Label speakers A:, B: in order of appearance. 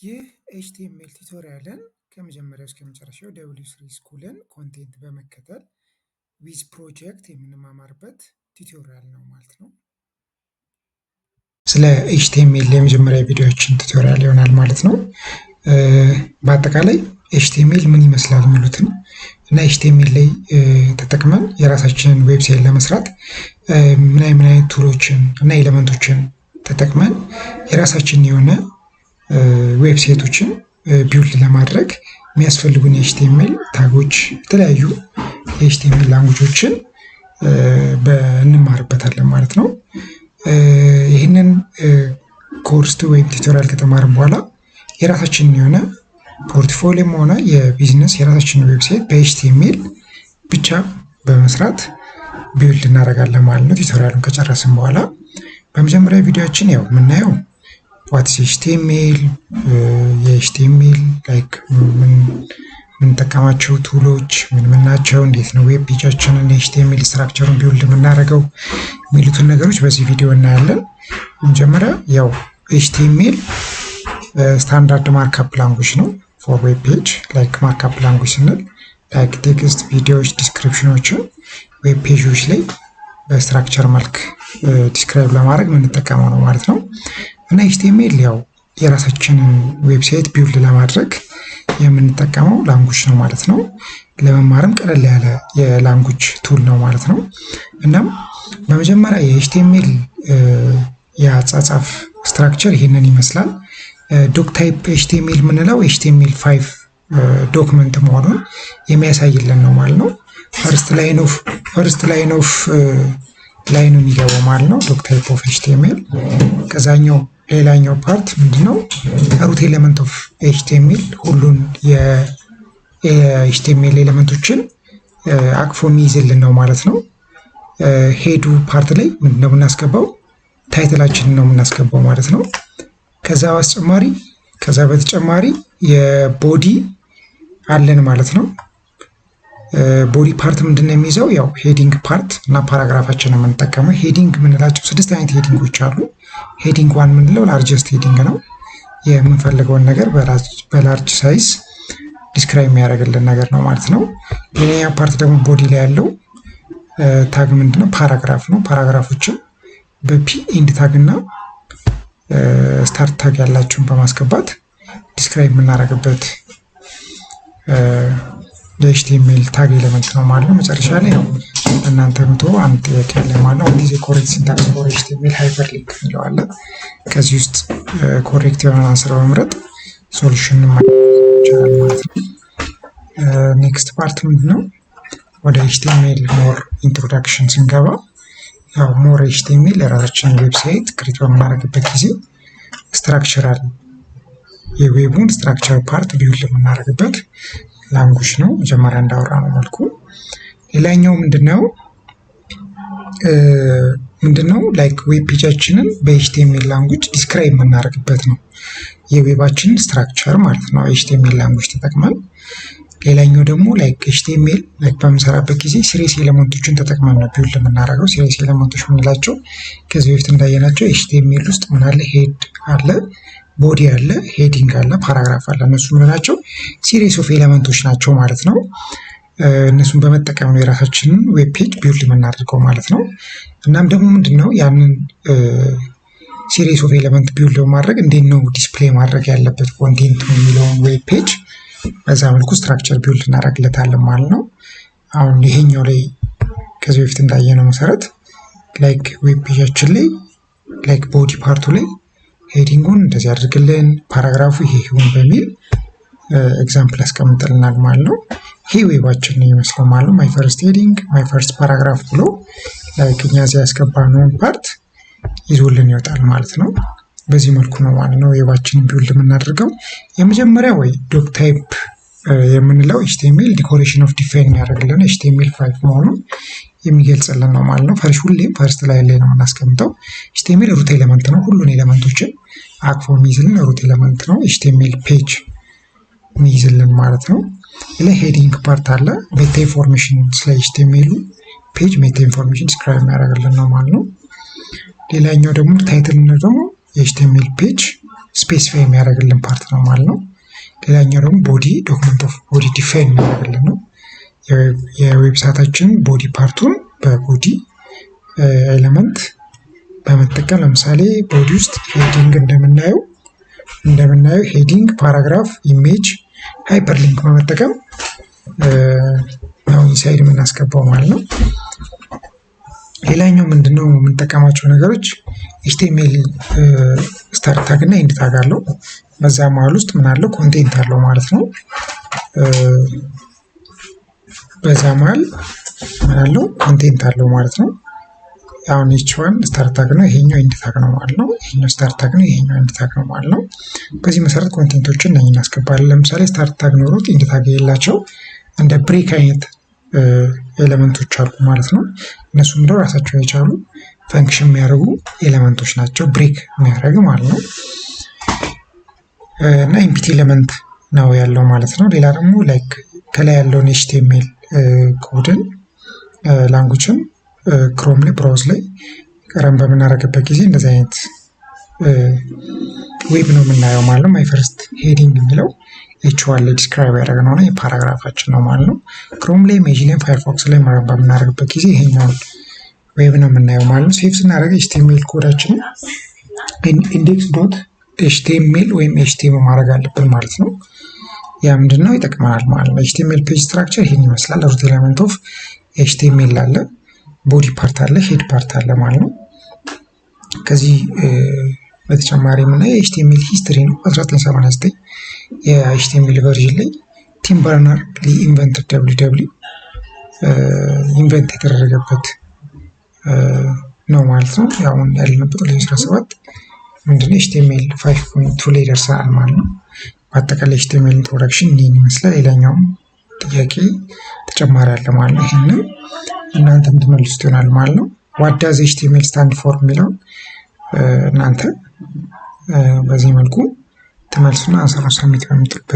A: ይህ ኤችቲኤምኤል ቱቶሪያልን ከመጀመሪያው እስከ መጨረሻው W3 ስኩልን ኮንቴንት በመከተል ዊዝ ፕሮጀክት የምንማማርበት ቱቶሪያል ነው ማለት ነው። ስለ ኤችቲኤምኤል የመጀመሪያ ቪዲዮችን ቱቶሪያል ይሆናል ማለት ነው። በአጠቃላይ ኤችቲኤምኤል ምን ይመስላል የሚሉትን እና ኤችቲኤምኤል ላይ ተጠቅመን የራሳችንን ዌብሳይት ለመስራት ምን አይነት ቱሎችን እና ኤሌመንቶችን ተጠቅመን የራሳችንን የሆነ ዌብሳይቶችን ቢውልድ ለማድረግ የሚያስፈልጉን የኤችቲኤምኤል ታጎች የተለያዩ የኤችቲኤምኤል ላንጉጆችን እንማርበታለን ማለት ነው። ይህንን ኮርስ ወይም ቱቶሪያል ከተማርን በኋላ የራሳችንን የሆነ ፖርትፎሊዮም ሆነ የቢዝነስ የራሳችንን ዌብሳይት በኤችቲኤምኤል ብቻ በመስራት ቢውልድ እናደርጋለን ማለት ነው። ቱቶሪያሉን ከጨረስን በኋላ በመጀመሪያ ቪዲዮአችን ያው የምናየው ዋትስ ኤችቲኤምኤል የኤችቲኤምኤል ላይክ የምንጠቀማቸው ቱሎች ምን ናቸው፣ እንዴት ነው ዌብ ፔጃችንን የኤችቲኤምኤል ስትራክቸሩን ቢውልድ የምናደርገው የሚሉትን ነገሮች በዚህ ቪዲዮ እናያለን። መጀመሪያ ያው ኤችቲኤምኤል ስታንዳርድ ማርክአፕ ላንጉጅ ነው ፎር ዌብ ፔጅ። ላይክ ማርክአፕ ላንጉጅ ስንል ላይክ ቴክስት፣ ቪዲዮዎች፣ ዲስክሪፕሽኖችን ዌብ ፔጆች ላይ በስትራክቸር መልክ ዲስክራይብ ለማድረግ የምንጠቀመው ነው ማለት ነው። እና ኤችቲኤምኤል ያው የራሳችንን ዌብሳይት ቢውልድ ለማድረግ የምንጠቀመው ላንጉጅ ነው ማለት ነው። ለመማርም ቀለል ያለ የላንጉጅ ቱል ነው ማለት ነው። እናም በመጀመሪያ የኤችቲኤምኤል የአጻጻፍ ስትራክቸር ይሄንን ይመስላል። ዶክ ታይፕ ኤችቲኤምኤል የምንለው ኤችቲኤምኤል 5 ዶክመንት መሆኑን የሚያሳይልን ነው ማለት ነው። ፈርስት ላይን ኦፍ ላይኑ የሚገባው ማለት ነው ዶክ ታይፕ ኦፍ ኤችቲኤምኤል። ከዛኛው ሌላኛው ፓርት ምንድነው? ሩት ኤሌመንት ኦፍ ኤችቲኤምኤል ሁሉን የኤችቲኤምኤል ኤሌመንቶችን አቅፎ የሚይዝልን ነው ማለት ነው። ሄዱ ፓርት ላይ ምንድነው የምናስገባው? ታይትላችንን ነው የምናስገባው ማለት ነው። ከዛ በተጨማሪ የቦዲ አለን ማለት ነው። ቦዲ ፓርት ምንድነው የሚይዘው? ያው ሄዲንግ ፓርት እና ፓራግራፋችን የምንጠቀመው። ሄዲንግ የምንላቸው 6 አይነት ሄዲንጎች አሉ። ሄዲንግ 1 የምንለው ላርጀስት ሄዲንግ ነው። የምንፈልገውን ነገር በላርጅ ሳይዝ ዲስክራይብ የሚያደርግልን ነገር ነው ማለት ነው። ሌላኛ ፓርት ደግሞ ቦዲ ላይ ያለው ታግ ምንድነው? ፓራግራፍ ነው። ፓራግራፎችን በፒ ኤንድ ታግ እና ስታርት ታግ ያላቸውን በማስገባት ዲስክራይብ የምናደርግበት የኤችቲኤምኤል ታግ ኤሌመንት ነው ማለት ነው። መጨረሻ ላይ ነው እናንተ ምቶ አንድ ጥያቄ ያለ ማለት ነው። ጊዜ ኮሬክት ሲንታክስ ፎር ኤችቲኤምኤል ሃይፐርሊንክ እንለዋለን። ከዚህ ውስጥ ኮሬክት የሆነ አንሰር በመምረጥ ሶሉሽን ይቻላል ማለት ነው። ኔክስት ፓርት ምንድነው? ወደ ኤችቲኤምኤል ሞር ኢንትሮዳክሽን ስንገባ ያው ሞር ኤችቲኤምኤል ለራሳችን ዌብሳይት ክሬት በምናደርግበት ጊዜ ስትራክቸራል የዌቡን ስትራክቸር ፓርት ቢውልድ የምናደርግበት ላንጉጅ ነው። መጀመሪያ እንዳወራ ነው መልኩ። ሌላኛው ምንድነው ላይክ ዌብ ፔጃችንን በኤችቲኤምኤል ላንጉጅ ዲስክራይብ የምናደርግበት ነው የዌባችንን ስትራክቸር ማለት ነው ኤችቲኤምኤል ላንጉጅ ተጠቅመን። ሌላኛው ደግሞ ላይክ ኤችቲኤምኤል ላይክ በምንሰራበት ጊዜ ሲሪየስ ኤሌመንቶችን ተጠቅመን ነው ቢውልድ የምናደርገው። ሲሪየስ ኤሌመንቶች የምንላቸው ከዚህ በፊት እንዳየናቸው ኤችቲኤምኤል ውስጥ ምን አለ? ሄድ አለ፣ ቦዲ አለ፣ ሄዲንግ አለ፣ ፓራግራፍ አለ። እነሱ ምንላቸው? ሲሪየስ ኦፍ ኤሌመንቶች ናቸው ማለት ነው። እነሱን በመጠቀም ነው የራሳችንን ዌብ ፔጅ ቢውልድ የምናደርገው ማለት ነው። እናም ደግሞ ምንድነው ያንን ሲሪየስ ኦፍ ኤሌመንት ቢውልድ በማድረግ እንዴት ነው ዲስፕሌይ ማድረግ ያለበት ኮንቴንት የሚለውን ዌብ ፔጅ በዛ መልኩ ስትራክቸር ቢውልድ እናደርግለታለን ማለት ነው። አሁን ይሄኛው ላይ ከዚህ በፊት እንዳየነው መሰረት ላይክ ዌብ ፔጃችን ላይ ላይክ ቦዲ ፓርቱ ላይ ሄዲንጉን እንደዚህ አድርግልን፣ ፓራግራፉ ይሄ ይሁን በሚል ኤግዛምፕል ያስቀምጥልናል ማለት ነው። ይሄ ዌባችን ነው የሚመስለው ማለት ነው። ማይ ፈርስት ሄዲንግ ማይ ፈርስት ፓራግራፍ ብሎ ላይክ እኛ እዚያ ያስገባነውን ፓርት ይዞልን ይወጣል ማለት ነው። በዚህ መልኩ ነው ማለት ነው ዌባችንን ቢውልድ የምናደርገው። የመጀመሪያ ወይ ዶክ ታይፕ የምንለው ኤችቲኤምኤል ዲኮሬሽን ኦፍ ዲፋይን የሚያደርግልን ኤችቲኤምኤል 5 መሆኑን የሚገልጽልን ነው ማለት ነው። ሁሌም ፈርስት ላይ ነው የምናስቀምጠው። ኤችቲኤምኤል ሩት ኤሌመንት ነው። ሁሉን ኤሌመንቶችን አቅፎ የሚይዝልን ሩት ኤሌመንት ነው ኤችቲኤምኤል ፔጅ የሚይዝልን ማለት ነው። ሌላ ሄዲንግ ፓርት አለ። ሜታ ኢንፎርሜሽን ስለ ኤችቲኤምኤሉ ፔጅ ሜታ ኢንፎርሜሽን ዲስክራይብ የሚያደርግልን ነው ማለት ነው። ሌላኛው ደግሞ ታይትል ነው ደግሞ የኤችቲኤምኤል ፔጅ ስፔሲፋይ የሚያደርግልን ፓርት ነው ማለት ነው። ሌላኛው ደግሞ ቦዲ ዶክመንት ኦፍ ቦዲ ዲፋይን የሚያደርግልን ነው። የዌብሳይታችን ቦዲ ፓርቱን በቦዲ ኤሌመንት በመጠቀም ለምሳሌ ቦዲ ውስጥ ሄዲንግ እንደምናየው ሄዲንግ፣ ፓራግራፍ፣ ኢሜጅ፣ ሃይፐርሊንክ በመጠቀም ነው ኢንሳይድ የምናስገባው ማለት ነው። ሌላኛው ምንድነው የምንጠቀማቸው ነገሮች ኤችቲኤምኤል ስታርት ታግ እና ኤንድ ታግ አለው። በዛ መሀል ውስጥ ምን አለው? ኮንቴንት አለው ማለት ነው። በዛ መሀል ምን አለው? ኮንቴንት አለው ማለት ነው። አሁን ኤች1 ስታርት ታግ ነው፣ ይሄኛው ኤንድ ታግ ነው ማለት ነው። ይሄኛው ስታርት ታግ ነው፣ ይሄኛው ኤንድ ታግ ነው ማለት ነው። በዚህ መሰረት ኮንቴንቶችን እነኝን እናስገባለን። ለምሳሌ ስታርት ታግ ኖሮት ኤንድ ታግ የሌላቸው እንደ ብሬክ አይነት ኤሌመንቶች አሉ ማለት ነው። እነሱ ምንድነው ራሳቸው የቻሉ ፈንክሽን የሚያደርጉ ኤሌመንቶች ናቸው፣ ብሬክ የሚያደርግ ማለት ነው። እና ኢምፒቲ ኤሌመንት ነው ያለው ማለት ነው። ሌላ ደግሞ ላይክ ከላይ ያለውን ኤችቲኤምኤል ኮድን ላንጉጅን ክሮም ላይ ብራውዝ ላይ ረን በምናደርግበት ጊዜ እንደዚህ አይነት ዌብ ነው የምናየው ማለት ነው። ማይ ፈርስት ሄዲንግ የሚለው ኤች1 ላይ ዲስክራይብ ያደረግነው ነው የፓራግራፋችን ነው ማለት ነው። ክሮም ላይ፣ ሜጅ ላይ፣ ፋየርፎክስ ላይ ረን በምናደርግበት ጊዜ ይሄኛውን ዌብ ነው የምናየው ማለት ነው። ሴቭ ስናደርግ ኤችቲኤምኤል ኮዳችን ኢንዴክስ ዶት ኤችቲኤምኤል ወይም ኤችቲኤም ማድረግ አለብን ማለት ነው። ያ ምንድነው ይጠቅመናል ማለት ነው። ኤችቲኤምኤል ፔጅ ስትራክቸር ይሄን ይመስላል። ሩት ኤሌመንት ኦፍ ኤችቲኤምኤል አለ፣ ቦዲ ፓርት አለ፣ ሄድ ፓርት አለ ማለት ነው። ከዚህ በተጨማሪ የምናየው ኤችቲኤምኤል ሂስትሪ ነው። 1989 የኤችቲኤምኤል ቨርዥን ላይ ቲም በርነር-ሊ ኢንቨንትድ WWW ኢንቨንት የተደረገበት ነው ማለት ነው። አሁን ያለንበት 2017 ምንድነው ኤችቲኤምኤል 5.2 ላይ ደርሰናል ማለት ነው። በአጠቃላይ ኤችቲኤምኤል ኢንትሮዳክሽን ይህን ይመስላል። ሌላኛውም ጥያቄ ተጨማሪ አለ ማለት ነው። ይህንን እናንተ የምትመልሱት ይሆናል ማለት ነው። ዋት ዳዝ ኤችቲኤምኤል ስታንድ ፎር የሚለውን እናንተ በዚህ መልኩ ተመልሱና አንሰሩ ሰሚት በምትሉበት